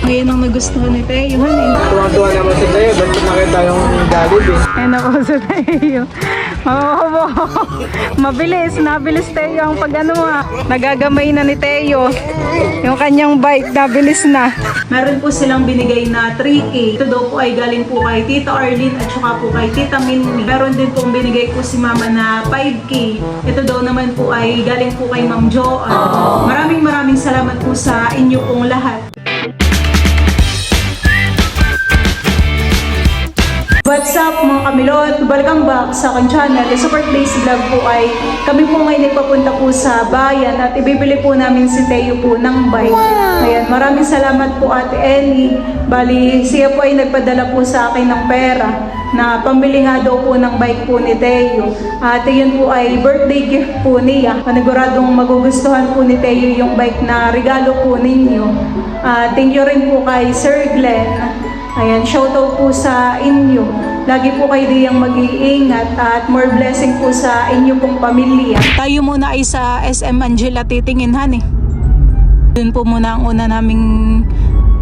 Ngayon ang nagustuhan ni Teo, eh. Tuwang-tuwa naman si Teo, ba't nakita yung Jollibee? Ayun ako sa Teo. Oo, mabilis, nabilis Teo ang pag-ano nagagamay na ni Teo. Yung kanyang bike, nabilis na. Meron po silang binigay na 3K. Ito daw po ay galing po kay Tita Arlene at saka po kay Tita Minnie. Meron din pong binigay po si Mama na 5K. Ito daw naman po ay galing po kay Ma'am Joanne. Maraming salamat po sa inyo pong lahat. What's up mga kamilot? Welcome back sa aking channel. Sa Birthdays Vlog po ay kami po ngayon nagpapunta po sa bayan at ibibili po namin si Teo po ng bike. Ayan, maraming salamat po Ate Ellie. Bali, siya po ay nagpadala po sa akin ng pera na pambili nga daw po ng bike po ni Teo. At yun po ay birthday gift po niya. Paniguradong magugustuhan po ni Teo yung bike na regalo po ninyo. Thank you rin po kay Sir Glenn. Ayan, shoutout po sa inyo. Lagi po kayo diyang mag-iingat at more blessing po sa inyo pong pamilya. Tayo muna ay sa SM Angela titingin, honey. Doon po muna ang una naming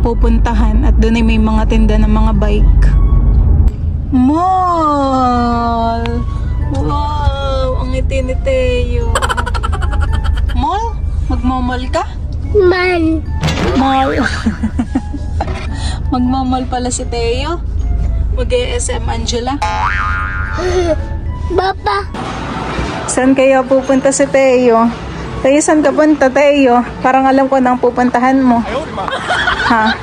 pupuntahan at doon ay may mga tinda ng mga bike. Mall! Wow! Ang ngiti ni Teo. Mall? Magmamall ka? Man. Mall. Magmamal pala si Teo. Mag-SM Angela. Papa. Saan kaya pupunta si Teo? Teo, saan ka punta, Teo? Parang alam ko na ang pupuntahan mo. Ha?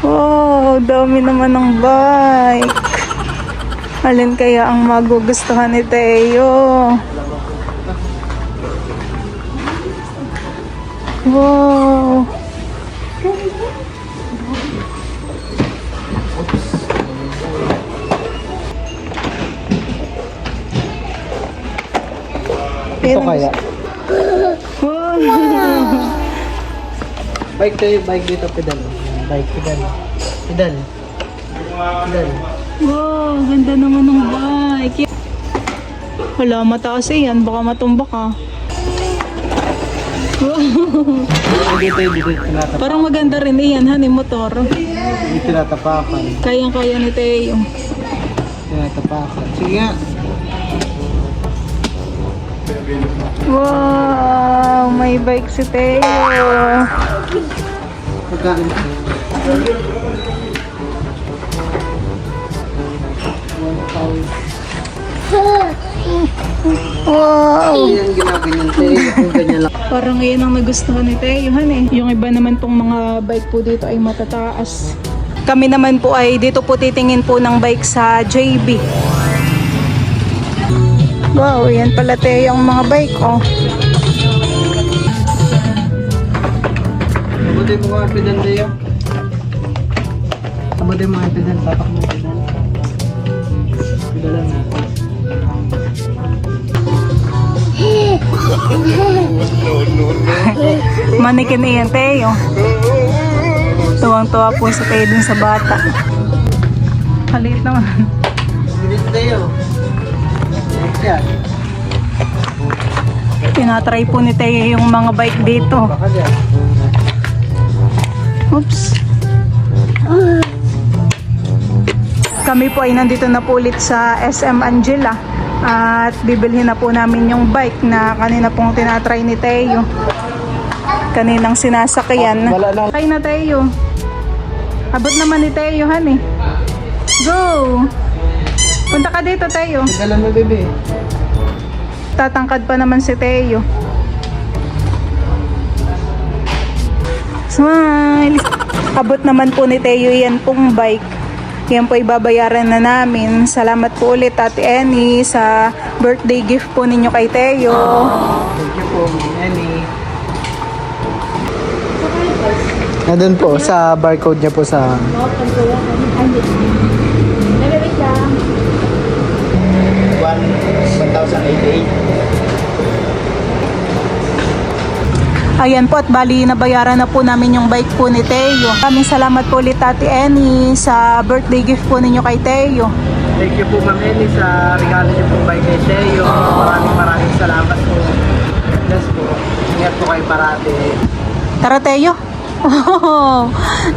Wow, dami naman ng bike. Alin kaya ang magugustuhan ni Teo? Wow. Ito kaya? Wow. Bike tayo, bike dito, pedal. Bike, pedal. Pedal. Pedal. Wow, ganda naman ng bike. Wala, mataas eh yan. Baka matumba ka. Dito, dito, tinatapakan. Parang maganda rin iyan, honey, motor. Dito tinatapakan. Kayang-kaya ni Teo. Tinatapakan. Sige nga. Wow, may bike si Teo. Pagkain. Wow. Yan ginaganyan tayo. Yung ganyan lang. Parang ngayon ang nagustuhan ni Teo, honey. Yung iba naman pong mga bike po dito ay matataas. Kami naman po ay dito po titingin po ng bike sa JB. Wow, yan pala Teo yung mga bike, oh. Abutin mo mga pedal tayo. Abutin mo mga pedal. Tapak mo pedal. Pedalan mo. Manikin iyan, Teo. Tuwang-tuwa po sa Teo dun sa bata. Halit naman. Dito tayo. Yan. Tinatry po ni Teo yung mga bike dito. Baka dyan. Oops. Kami po ay nandito na po ulit sa SM Angela. At bibilhin na po namin yung bike na kanina pong tinatry ni Teo. Kaninang sinasakyan. Wala lang. Kaya na Teo. Abot naman ni Teo, honey. Go! Punta ka dito, Teo. Pedalan mo, bebe. Tatangkad pa naman si Teo. Smile! Abot naman po ni Teo yan pong bike. Yan po ibabayaran na namin. Salamat po ulit Ate Annie sa birthday gift po ninyo kay Teo. Thank you po, Annie. Nandun po, sa barcode niya po sa... 1,088. Ayan po at bali nabayaran na po namin yung bike po ni Teo. Maraming salamat po ulit Ate Annie sa birthday gift po ninyo kay Teo. Thank you po Ma'am Annie sa regalo niyo po kay Teo. Maraming salamat po. Bless po. Ingat po kayo parati. Tara, Teo. Oh,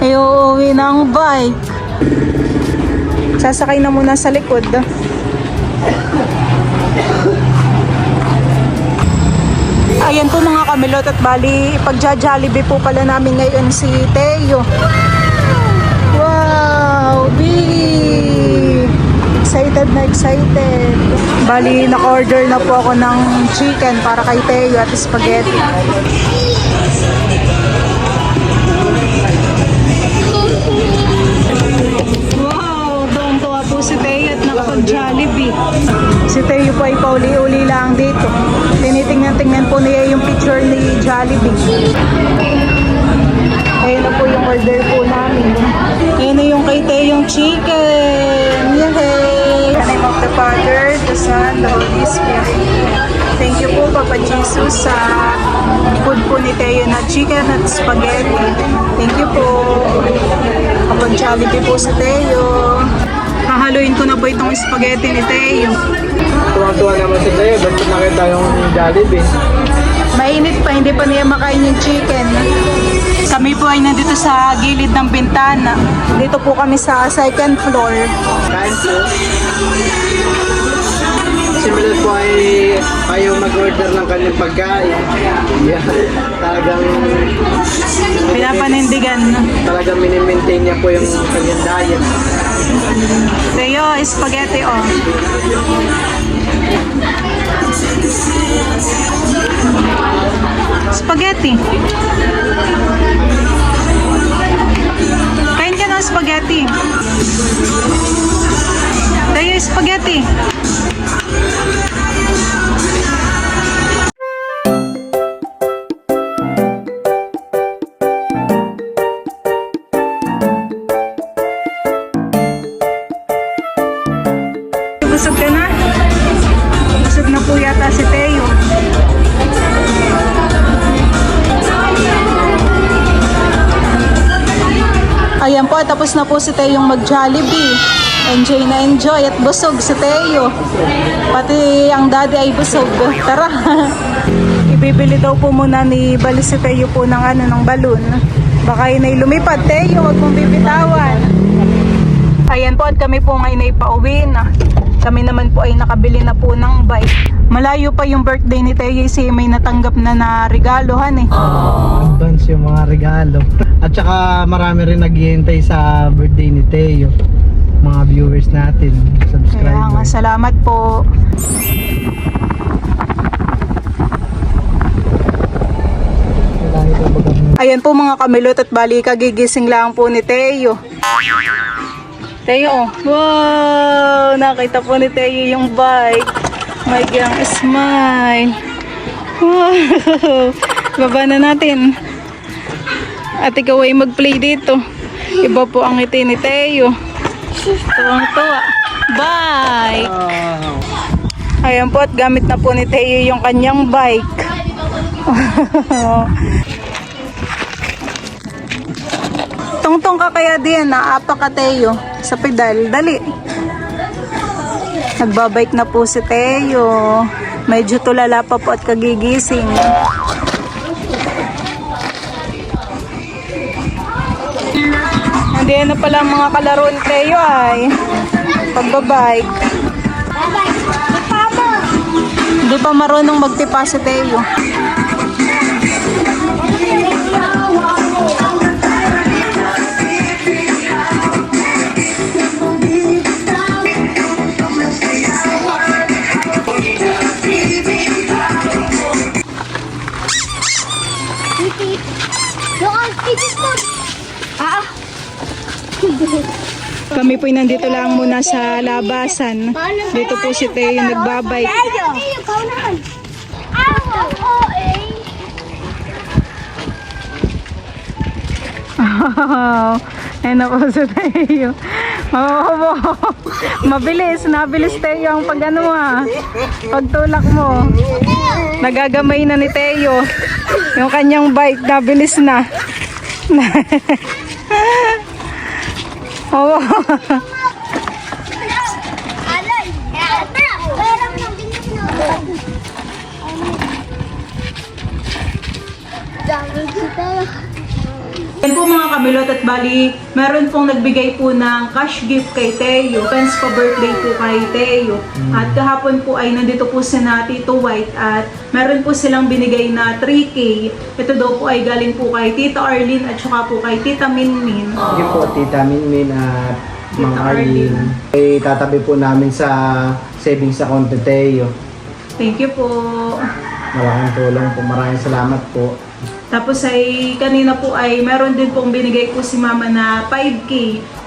ay uuwi na ang bike. Sasakay na muna sa likod. Ayan po mga kamilot at bali ipagja-Jollibee po pala namin ngayon si Teo. Wow, big! Excited na excited. Bali naka-order na po ako ng chicken para kay Teo at spaghetti. Wow, tuwang-tuwa po si Teo at nakapag-Jollibee. Si Teo po ay pauli-uli lang dito. Tinitingnan-tingnan po niya yung picture ni Jollibee. Ayan na po yung order po namin. Ayan na yung kay Teo yung chicken. Yay! In the name of the Father, the Son, the Holy Spirit. Thank you po Papa Jesus sa food po ni Teo na chicken at spaghetti. Thank you po. Kapag Jollibee po si Teo. Hahaluin ko na po itong spaghetti ni Teo. Tuwang-tuwa naman si Teo, ba't nakita yung Jollibee? Mainit pa, hindi pa niya makain yung chicken. Kami po ay nandito sa gilid ng bintana. Dito po kami sa second floor. Kain po. Similar po ay ayaw mag-order ng kanyang pagkain. Yeah, talagang Pinapanindigan. talagang minimaintain niya po yung kanyang diet. Teo, spaghetti oh. Spaghetti. Kain ka ng spaghetti. Teo, spaghetti. Busog ka na? Busog na po yata si Teo. Ayan po, tapos na po si Teo yung mag-Jollibee. Enjoy na enjoy at busog si Teo. Pati ang daddy ay busog. Tara. Ibibili daw po muna ni Bali si Teo po ng balon. Baka yun ay lumipad. Teo, huwag mong bibitawan. Ayan po at kami po ngayon ay pauwi na. Kami naman po ay nakabili na po ng bike. Malayo pa yung birthday ni Teo kasi may natanggap na regalohan eh. Advance yung mga regalo. At saka marami rin naghihintay sa birthday ni Teo. Mga viewers natin, Kaya nga, subscribers. salamat po. Ayan po mga kamilot at bali kagigising lang po ni Teo. Teo, oh. Wow! Nakita po ni Teo yung bike. My gang smile. Wow! Baba na natin. At ikaw ay mag-play dito. Iba po ang ngiti ni Teo. Tuwang-tuwa. Bye! Ayan po at gamit na po ni Teo yung kanyang bike. Tungtong ka kaya din, naapak ka Teo sa pedal. Dali. Nagbabike na po si Teo. Medyo tulala pa po at kagigising. Hindi na pala ang mga kalaro ni Teo ay pagbabike. Hindi pa marunong magtipa si Teo. Kami po'y nandito lang muna sa labasan. Dito po si Teo yung nagbabike. Ayun na po si Teo. Mabilis, nabilis Teo ang pag-ano pagtulak mo. Nagagamay na ni Teo. Yung kanyang bike, nabilis na. Oo. Jangan kita Yan po mga kamilot at bali, meron pong nagbigay po ng cash gift kay Teo. Fans pa birthday po kay Teo. At kahapon po ay nandito po si na Tito White at meron po silang binigay na 3K. Ito daw po ay galing po kay Tita Arlene at saka po kay Tita Minmin. Sige po, Tita Minmin at Tita Mang Arlene. Ay tatabi po namin sa savings account ni Teo. Thank you po. Malaking tulong po. Maraming salamat po. Tapos ay kanina po ay meron din pong binigay po si Mama na 5K.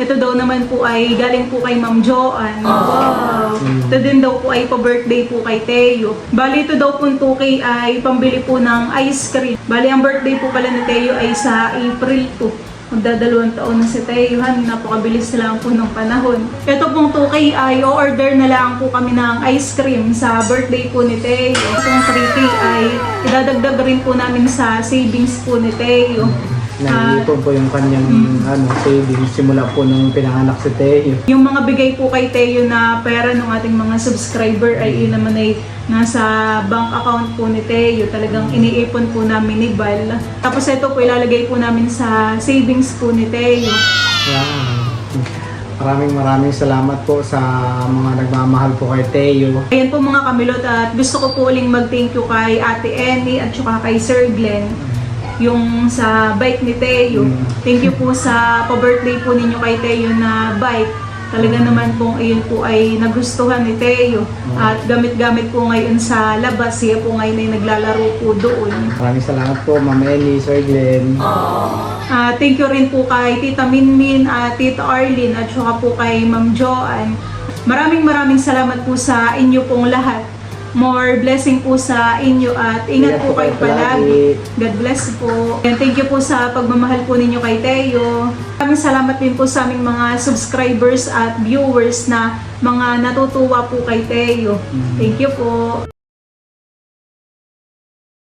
Ito daw naman po ay galing po kay Ma'am Joanne. Wow! Ito din daw po ay pa-birthday po kay Teo. Bali ito daw po 2K ay pambili po ng ice cream. Bali ang birthday po pala ni Teo ay sa April 2. Magdadalawang taon na si Teo. Napakabilis na lang po ng panahon. Ito pong 2K ay o-order na lang po kami ng ice cream sa birthday po ni Teo. Itong 3K ay idadagdag rin po namin sa savings po ni Teo. Naiipon po yung kanyang savings simula po nung pinanganak si Teo. Yung mga bigay po kay Teo na pera ng ating mga subscriber ay yun naman ay nasa bank account po ni Teo. Talagang iniipon po namin ni Val. Tapos ito po ilalagay po namin sa savings po ni Teo. Maraming salamat po sa mga nagmamahal po kay Teo. Ayan po mga kamilot at gusto ko po uling mag-thank you kay Ate Annie at saka kay Sir Glenn. Yung sa bike ni Teo. Thank you po sa pa-birthday po ninyo kay Teo na bike. Talaga naman pong iyon po ay nagustuhan ni Teo. At gamit-gamit po ngayon sa labas. Siya po ngayon ay naglalaro po doon. Maraming salamat po, Ma'am Annie, Sir Glenn. Thank you rin po kay Tita Minmin, Tita Arlene, at saka po kay Ma'am Joanne. Maraming salamat po sa inyo pong lahat. More blessing po sa inyo at ingat po kayo palagi. God bless po. And thank you po sa pagmamahal po ninyo kay Teo. Maraming salamat din po sa aming mga subscribers at viewers na mga natutuwa po kay Teo. Thank you po.